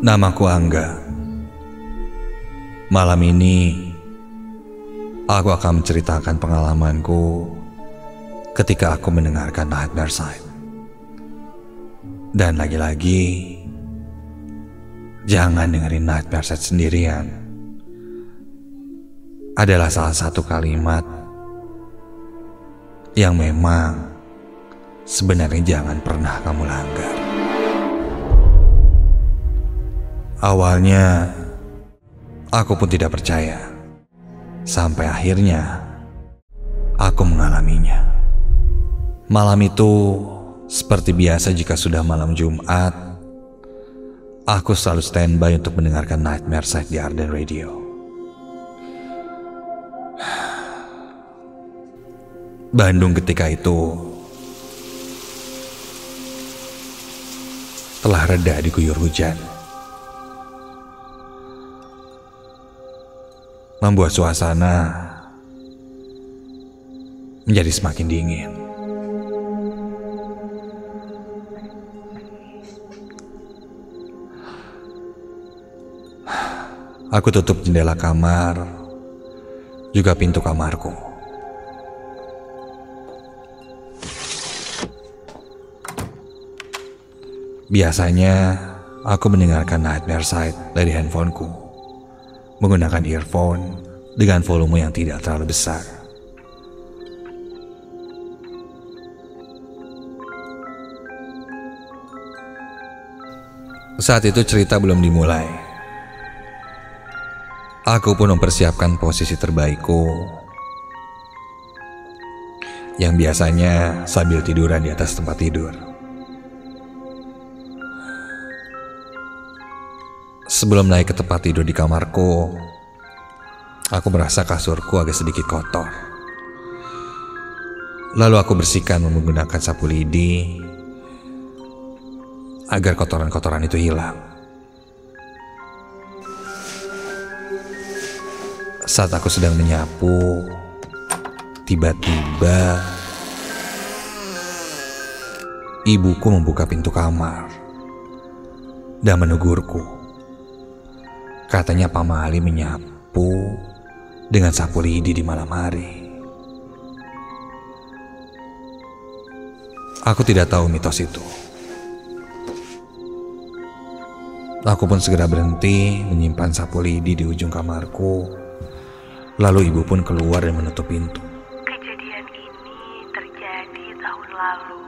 Namaku Angga. Malam ini aku akan menceritakan pengalamanku ketika aku mendengarkan Nightmare Side. Dan lagi-lagi, jangan dengerin Nightmare Side sendirian. Adalah salah satu kalimat yang memang sebenarnya jangan pernah kamu langgar. Awalnya, aku pun tidak percaya. Sampai akhirnya, aku mengalaminya. Malam itu, seperti biasa jika sudah malam Jumat, aku selalu standby untuk mendengarkan Nightmare Side di Arden Radio. Bandung ketika itu telah reda diguyur hujan, membuat suasana menjadi semakin dingin. Aku tutup jendela kamar, juga pintu kamarku. Biasanya aku mendengarkan Nightmare Side dari handphoneku, menggunakan earphone dengan volume yang tidak terlalu besar. Saat itu cerita belum dimulai. Aku pun mempersiapkan posisi terbaikku, yang biasanya sambil tiduran di atas tempat tidur. Sebelum naik ke tempat tidur di kamarku, aku merasa kasurku agak sedikit kotor. Lalu aku bersihkan menggunakan sapu lidi agar kotoran-kotoran itu hilang. Saat aku sedang menyapu, tiba-tiba ibuku membuka pintu kamar dan menegurku. Katanya Pak Mali menyapu dengan sapu lidi di malam hari. Aku tidak tahu mitos itu. Aku pun segera berhenti menyimpan sapu lidi di ujung kamarku. Lalu ibu pun keluar dan menutup pintu. Kejadian ini terjadi tahun lalu.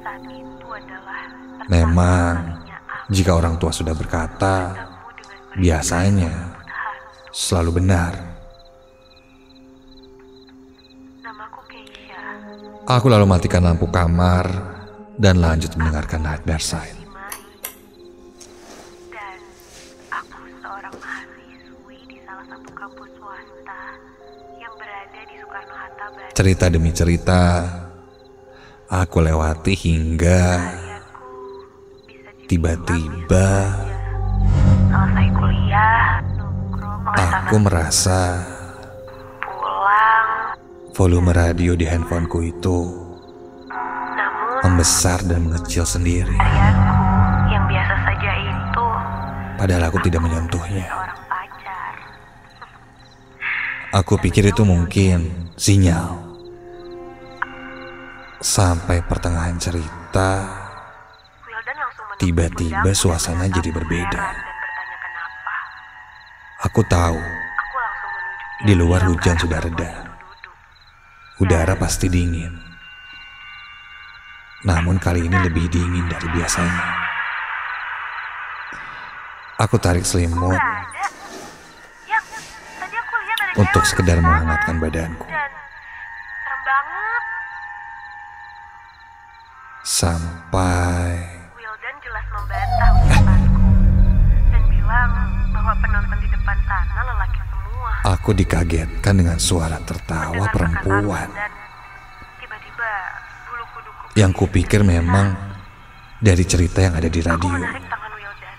Saat itu adalah memang jika orang tua sudah berkata, biasanya selalu benar. Namaku Keisha. Aku lalu matikan lampu kamar dan lanjut mendengarkan Nightmare Side. Dan aku seorang mahasiswi di salah satu kampus swasta yang berada di Soekarno-Hatta, Bandung. Cerita demi cerita, aku lewati hingga tiba-tiba selesai kuliah, nongkrong, aku merasa pulang. volume radio di handphoneku itu Namun membesar dan mengecil sendiri. harianku yang biasa saja itu Padahal aku tidak menyentuhnya. seorang pacar. Aku pikir itu mungkin sinyal. Sampai pertengahan cerita, Wildan langsung menutup tiba-tiba pundak suasana dengan jadi tampak berbeda. heran dan bertanya kenapa. Aku tahu Aku langsung menunjuk di luar dia ke hujan arah sudah tempat reda. duduk. Udara pasti dingin. Namun kali ini lebih dingin dari biasanya. Aku tarik selimut Nggak ada. Yang tadi aku lihat ada untuk cewek sekedar di sana. menghangatkan badanku. Dan serem banget. Sampai Wildan jelas membantah ucapanku dan bilang bahwa penonton di depan sana lelaki semua. aku dikagetkan dengan suara tertawa Mendengar perempuan perkataan dan tiba-tiba bulu kuduku yang kupikir memang dari cerita yang ada di Aku radio. menarik tangan Wildan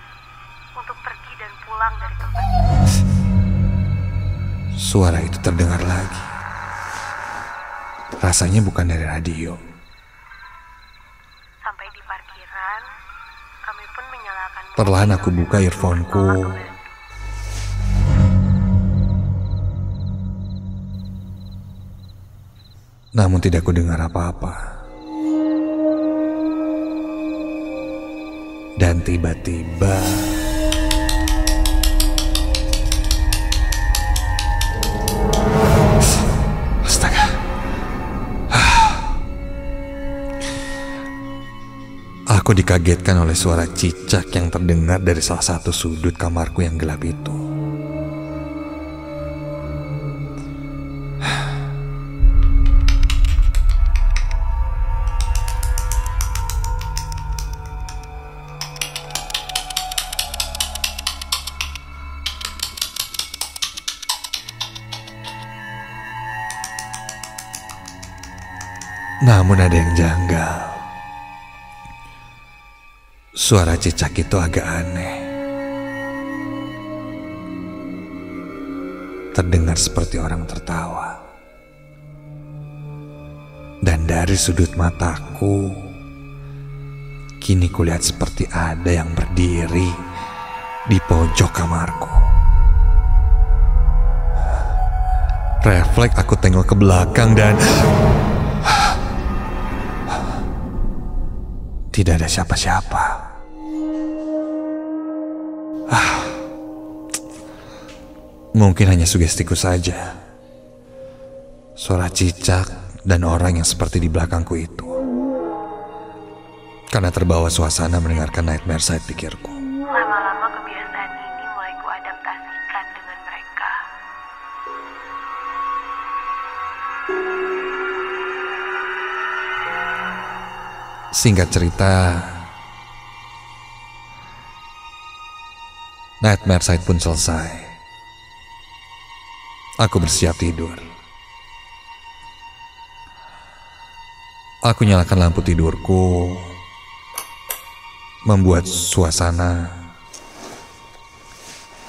untuk pergi dan pulang dari tempat itu. Suara itu terdengar lagi. Rasanya bukan dari radio. Sampai di parkiran, Perlahan aku buka earphone-ku. Namun tidak kudengar apa-apa. Dan tiba-tiba astaga. Aku dikagetkan oleh suara cicak yang terdengar dari salah satu sudut kamarku yang gelap itu. Namun ada yang janggal. Suara cicak itu agak aneh. Terdengar seperti orang tertawa. Dan dari sudut mataku, kini kulihat seperti ada yang berdiri di pojok kamarku. Refleks aku tengok ke belakang dan tidak ada siapa-siapa. Mungkin hanya sugestiku saja. Suara cicak dan orang yang seperti di belakangku itu. Karena terbawa suasana mendengarkan Nightmare Side, pikirku. Lama-lama kebiasaan ini mulai kuadaptasikan dengan mereka. Singkat cerita, Nightmare Side pun selesai. Aku bersiap tidur. Aku nyalakan lampu tidurku, membuat suasana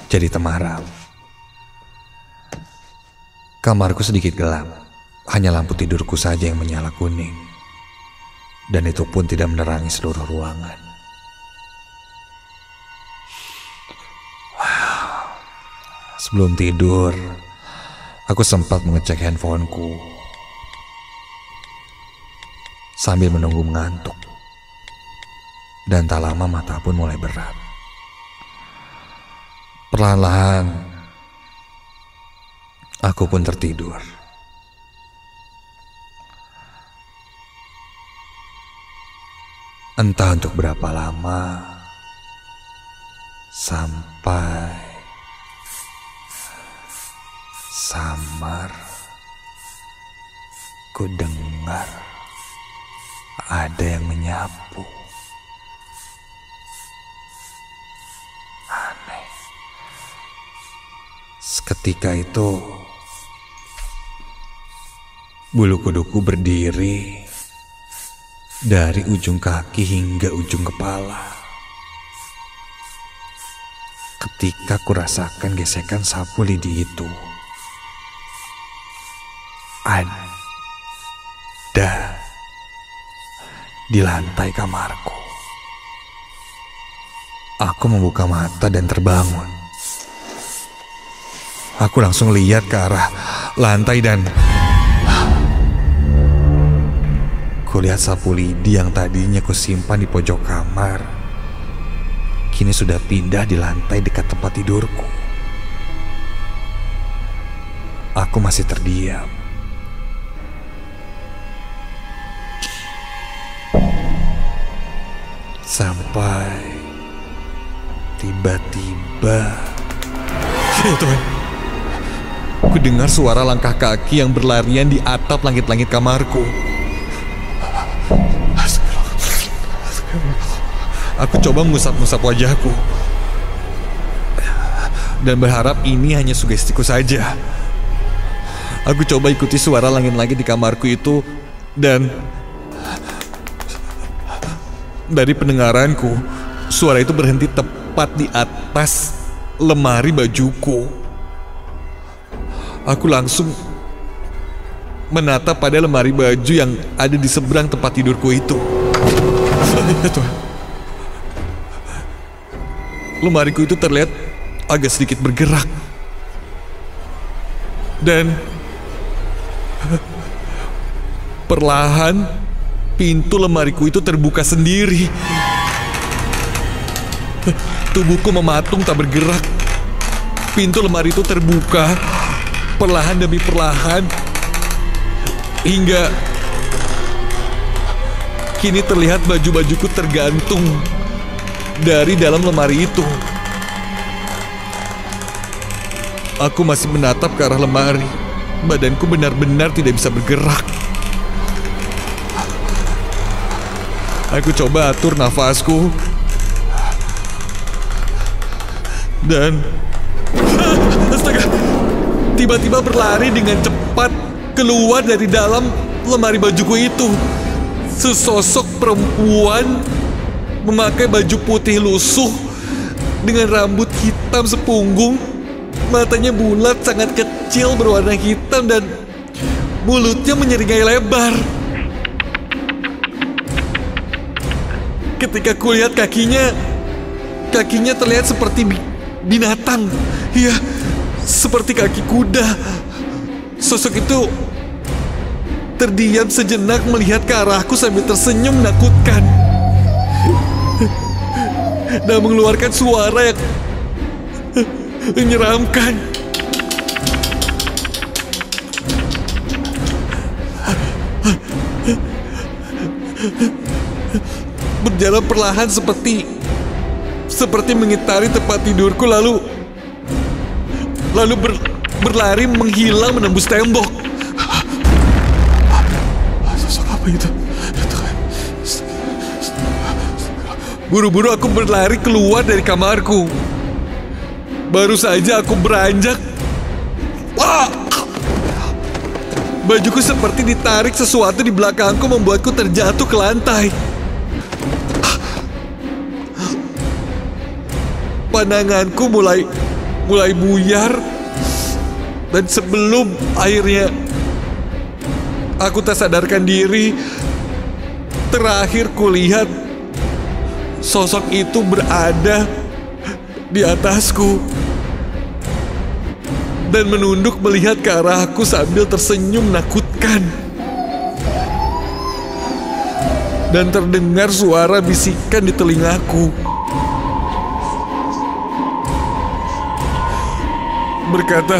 jadi temaram. Kamarku sedikit gelap, hanya lampu tidurku saja yang menyala kuning. Dan itu pun tidak menerangi seluruh ruangan. Sebelum tidur, aku sempat mengecek handphoneku sambil menunggu mengantuk. Dan tak lama mata pun mulai berat. Perlahan-lahan, aku pun tertidur. Entah untuk berapa lama, sampai samar ku dengar ada yang menyapu. Aneh. Seketika itu, bulu kuduku berdiri dari ujung kaki hingga ujung kepala. Ketika kurasakan gesekan sapu lidi itu, ada di lantai kamarku. Aku membuka mata dan terbangun. Aku langsung lihat ke arah lantai dan kulihat sapu lidi yang tadinya kusimpan di pojok kamar, kini sudah pindah di lantai dekat tempat tidurku. Aku masih terdiam. Sampai tiba-tiba, ya Tuhan, ku dengar suara langkah kaki yang berlarian di atap langit-langit kamarku. Aku coba mengusap-ngusap wajahku dan berharap ini hanya sugestiku saja. Aku coba ikuti suara langit-langit di kamarku itu, dan dari pendengaranku, suara itu berhenti tepat di atas lemari bajuku. Aku langsung menatap pada lemari baju yang ada di seberang tempat tidurku itu. lemariku itu terlihat agak sedikit bergerak. Dan perlahan pintu lemariku itu terbuka sendiri. Tubuhku mematung tak bergerak. Pintu lemari itu terbuka perlahan demi perlahan, hingga kini terlihat baju-bajuku tergantung dari dalam lemari itu. Aku masih menatap ke arah lemari. Badanku benar-benar tidak bisa bergerak. Aku coba atur nafasku. Dan astaga, tiba-tiba berlari dengan cepat keluar dari dalam lemari bajuku itu. Sesosok perempuan memakai baju putih lusuh dengan rambut hitam sepunggung, matanya bulat sangat kecil berwarna hitam, dan mulutnya menyeringai lebar. Ketika kulihat kakinya terlihat seperti binatang. Iya, seperti kaki kuda. Sosok itu terdiam sejenak melihat ke arahku sambil tersenyum menakutkan dan mengeluarkan suara yang menyeramkan. Berjalan perlahan seperti mengitari tempat tidurku, lalu berlari menghilang menembus tembok. Sosok apa itu? Buru-buru aku berlari keluar dari kamarku. Baru saja aku beranjak, bajuku seperti ditarik sesuatu di belakangku, membuatku terjatuh ke lantai. Pandanganku mulai buyar, dan sebelum akhirnya aku tak sadarkan diri, terakhir kulihat sosok itu berada di atasku dan menunduk melihat ke arahku sambil tersenyum menakutkan. Dan terdengar suara bisikan di telingaku, berkata,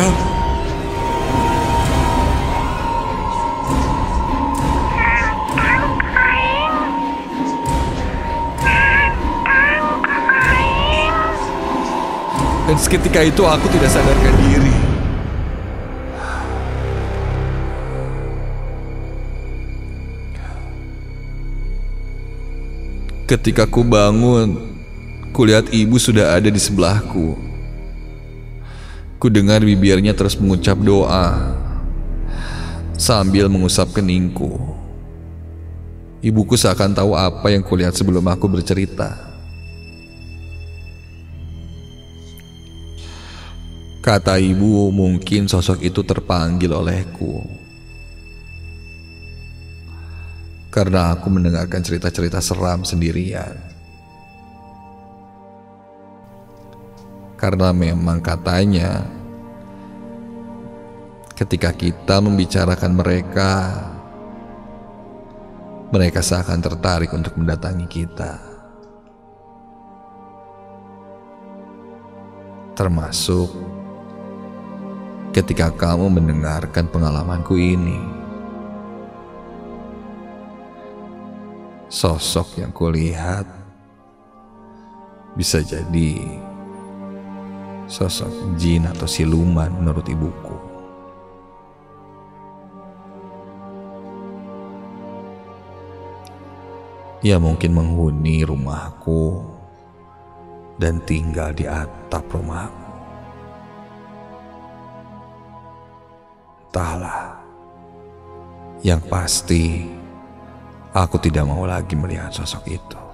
dan seketika itu aku tidak sadarkan diri. Ketika ku bangun, kulihat ibu sudah ada di sebelahku. Ku dengar bibirnya terus mengucap doa sambil mengusap keningku. Ibuku seakan tahu apa yang kulihat sebelum aku bercerita. Kata ibu, mungkin sosok itu terpanggil olehku karena aku mendengarkan cerita-cerita seram sendirian. Karena memang katanya, ketika kita membicarakan mereka seakan tertarik untuk mendatangi kita. Termasuk ketika kamu mendengarkan pengalamanku ini. Sosok yang kulihat bisa jadi sosok jin atau siluman menurut ibuku. Ia mungkin menghuni rumahku dan tinggal di atap rumahku. Entahlah. Yang pasti, aku tidak mau lagi melihat sosok itu.